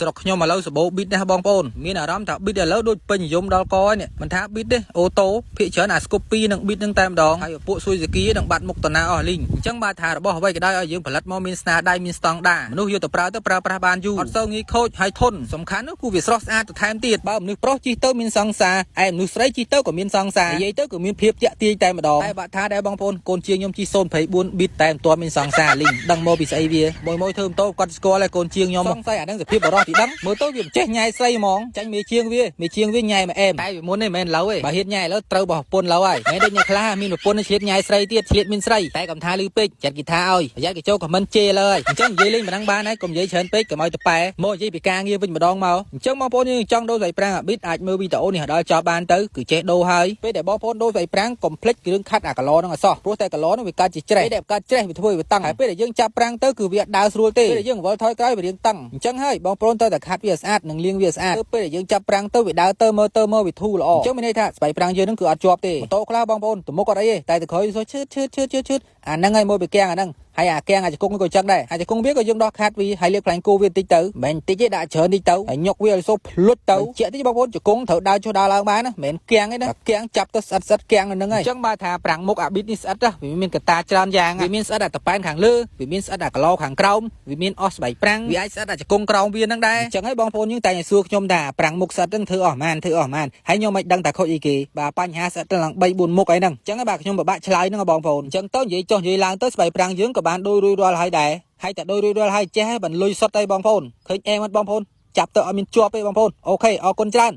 ស្រុកខ្ញុំឥឡូវសបោប៊ីតណាបងប្អូនមានអារម្មណ៍ថាប៊ីតឥឡូវដូចពេញនិយមដល់កនេះមិនថាប៊ីតទេអូតូភាគច្រើនអាស្គូពីនិងប៊ីតនឹងតែម្ដងហើយពួកស៊ុយហ្សាគីនឹងបាត់មុខតាណាអស់លីងអញ្ចឹងបាទថារបស់អ្វីក៏ដោយឲ្យយើងផលិតមកមានស្នាដៃមានស្តង់ដារមនុស្សយកទៅប្រើប្រាស់បានយូរអត់សូវងាយខូចហើយធន់សំខាន់នោះគឺវាស្រស់ស្អាតទៅថែមទៀតបើមនុស្សប្រុសជិះទៅមានសង្សារឯមនុស្សស្រីជិះទៅក៏មានសង្សារនិយាយទៅក៏មានភាពតាក់ទាញតែម្ដងតែបាក់ថាដែរបងប្អូនកូនជាងខ្ញុំជិះ024ប៊ីតតែមិនទាន់មានសង្សារលីងដឹងមកពីស្អីវាមួយធ្វើម៉ូតូគាត់ស្គាល់ហើយកូនជាងខ្ញុំសង្ស័យអានឹងសភាពបរោះទីដឹងមើលទៅវាចេះញ៉ៃស្រីហ្មងចាញ់មេជាងវាញ៉ៃមកអែមតែវាមុននេះមិនមែនឡូវទេបើហ៊ានញ៉ៃឥឡូវត្រូវបោះប្រពន្ធឡូវហើយមិនដូចអ្នកខ្លះមានប្រពន្ធឆ្លៀតញ៉ៃស្រីទៀតឆ្លៀតមានស្រីតែកំថាលឺពេកចាត់គិថាឲ្យប្រយ័ត្នគេចូលខមមិនជេរលើហើយអញ្ចឹងនិយាយលេងមិនដឹងបានហើយកុំនិយាយច្រើនពេកកុំឲ្យទៅប៉ែមកនិយាយពីការងារវិញម្ដងមកអញ្ចឹងបងប្អូនយើងចង់ដូរស្អីប្រាំងអាប៊ីតអាចមើលវីដេអូនេះដល់ចប់បានទៅគឺចេះដូរហើយពេលដែលបងប្អូនដូរស្អីប្រាំងកុំភ្លេចគ្រឿងខាត់អាកាឡនឹងអសោះព្រោះតែកាឡនឹងវាកាត់ជាច្រេះពេលដែលកាត់ច្រេះវាធ្វើវាតឹងហើយពេលដែលយើងចាប់ប្រាំងទៅគឺវាដើរស្រួលទេពេលដែលយើងវល់ថយក្រោយវារៀងតឹងអញ្ចឹងហើយបងប្អូនត្រូវតែខាត់វាស្អាតនិងលាងវាស្អាតពេលដែលយើងចាប់ប្រាំងទៅវាដើរទៅមើលវាធូរល្អអញ្ចឹងមានន័យថាស្បែកប្រាំងយើងនឹងគឺអត់ជាប់ទេម៉ូតូខ្លះបងប្អូនទៅមុខអត់អីទេតែទៅក្រោយឈឺអាហ្នឹងហើយមើលពីគាំងអាហ្នឹងហើយអាគាំងអាចគង់ក៏ចឹងដែរអាចគង់វាក៏យើងដោះខាត់វាហើយលាបខ្លាញ់គោវាតិចទៅមិនតិចទេដាក់ច្រើនតិចទៅហើយញុកវាឲ្យសូភ្លុតទៅជាក់តិចបងប្អូនជង្គង់ត្រូវដើរចុះដើរឡើងបានណាមិនមែនគាំងទេណាគាំងចាប់ទៅស្អិតគាំងនៅហ្នឹងហើយអញ្ចឹងបើថាប្រាំងមុខអាប៊ីតនេះស្អិតណាវាមានកតាច្រើនយ៉ាងវាមានស្អិតអាតប៉ែនខាងលើវាមានស្អិតអាក្លោខាងក្រោមវាមានអស់ស្បែកប្រាំងវាអាចស្អិតអាជង្គង់ក្រោមវាហ្នឹងដែរអញ្ចឹងហើយបងប្អូនយើងតែសួរខ្ញុំថាប្រាំងមុខស្អិតហ្នឹងធ្វើអស់ហ្មងហើយខ្ញុំមិនដឹងតែខូចអីគេបាទបញ្ហាស្អិតទៅឡើង3 4មុខអីហ្នឹងអញ្ចឹងហើយបាទខ្ញុំពិបាកឆ្លើយហ្នឹងបងប្អូនអញ្ចឹងទៅនិយាយចុះនិយាយឡើងទៅស្បែកប្រាំងយើងក៏បានដូចរួចរាល់ហើយដែរហើយតែដូចរួចរាល់ហើយចេះហើយបានលុយសុទ្ធហើយបងប្អូនឃើញអែមអត់បងប្អូនចាប់ទៅឲ្យមានជាប់ទេបងប្អូនអូខេអរគុណច្រើន